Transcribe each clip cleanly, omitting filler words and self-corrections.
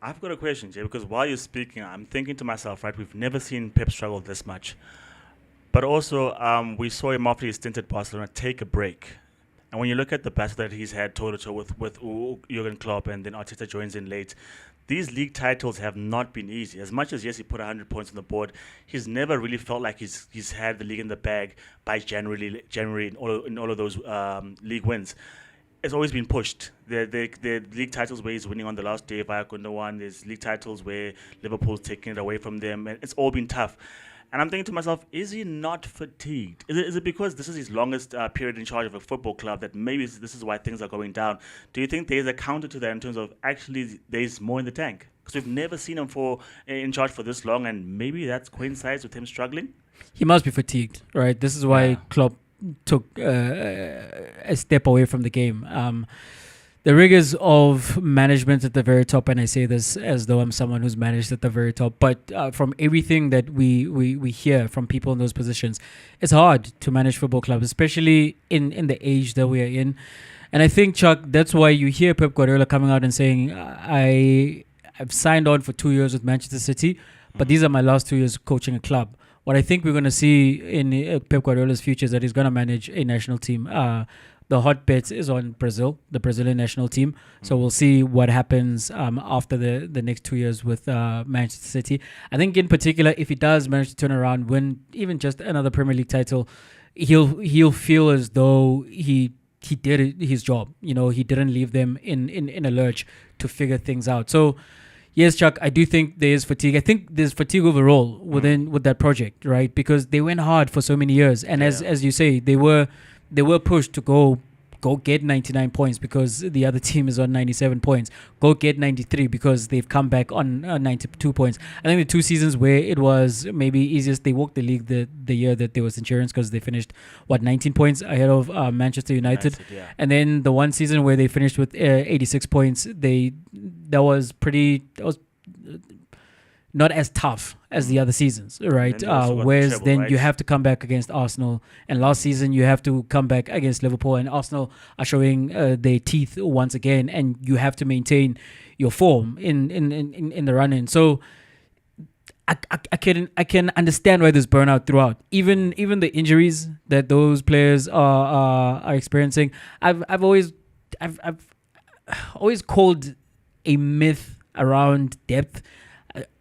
I've got a question, Jay, because while you're speaking, I'm thinking to myself, right, we've never seen Pep struggle this much. But also, we saw him after his stint at Barcelona take a break. And when you look at the battle that he's had toe to toe with Jurgen Klopp, and then Arteta joins in late, these league titles have not been easy. As much as, yes, he put 100 points on the board, he's never really felt like he's had the league in the bag by January in all of those league wins. It's always been pushed. The league titles where he's winning on the last day via Gundogan. There's league titles where Liverpool's taking it away from them. And it's all been tough. And I'm thinking to myself, is he not fatigued? Is it because this is his longest period in charge of a football club that maybe this is why things are going down? Do you think there's a counter to that in terms of actually there's more in the tank? Because we've never seen him in charge for this long, and maybe that coincides with him struggling. He must be fatigued, right? This is why Klopp took a step away from the game. The rigors of management at the very top, and I say this as though I'm someone who's managed at the very top, but from everything that we hear from people in those positions, it's hard to manage football clubs, especially in the age that we are in. And I think, Chuck, that's why you hear Pep Guardiola coming out and saying, I've signed on for 2 years with Manchester City, but these are my last 2 years coaching a club. What I think we're going to see in Pep Guardiola's future is that he's going to manage a national team. The hot bet is on Brazil, the Brazilian national team. So we'll see what happens after the next 2 years with Manchester City. I think in particular, if he does manage to turn around, win even just another Premier League title, he'll feel as though he did his job. You know, he didn't leave them in a lurch to figure things out. So yes, Chuck, I do think there is fatigue. I think there's fatigue overall with that project, right? Because they went hard for so many years, and as you say, they were pushed to go get 99 points because the other team is on 97 points. Go get 93 because they've come back on 92 points. I think the 2 seasons where it was maybe easiest, they walked the league the year that there was insurance because they finished 19 points ahead of Manchester United. And then the one season where they finished with 86 points, that was not as tough as the other seasons, right? Whereas then you have to come back against Arsenal, and last season you have to come back against Liverpool, and Arsenal are showing their teeth once again, and you have to maintain your form in the run-in. So I can understand why there's burnout throughout, even the injuries that those players are experiencing. I've always called a myth around depth.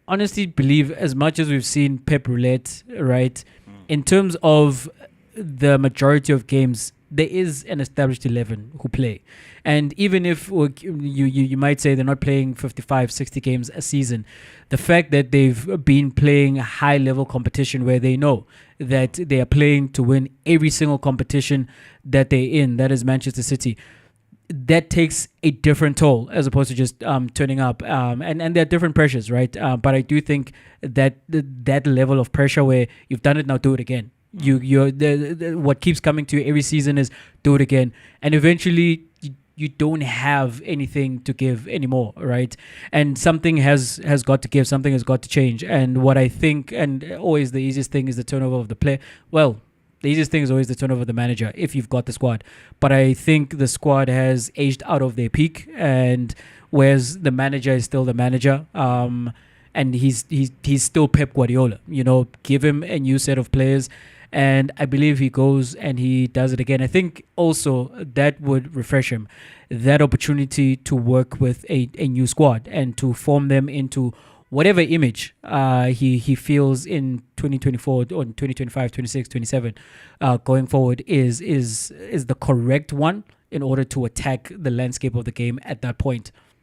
Honestly believe, as much as we've seen Pep Roulette, right, in terms of the majority of games, there is an established 11 who play. And even if you might say they're not playing 55, 60 games a season, the fact that they've been playing high-level competition where they know that they are playing to win every single competition that they're in, that is Manchester City, that takes a different toll as opposed to just turning up, and there are different pressures, right? But I do think that that level of pressure where you've done it, now do it again. What keeps coming to you every season is do it again, and eventually you don't have anything to give anymore, right? And something has got to give, something has got to change. And what I think, and always the easiest thing is the turnover of the player. Well, the easiest thing is always the turnover of the manager if you've got the squad. But I think the squad has aged out of their peak, and whereas the manager is still the manager, and he's still Pep Guardiola. You know, give him a new set of players, and I believe he goes and he does it again. I think also that would refresh him, that opportunity to work with a new squad and to form them into whatever image he feels in 2024 or 2025, 26, 27 going forward is the correct one in order to attack the landscape of the game at that point.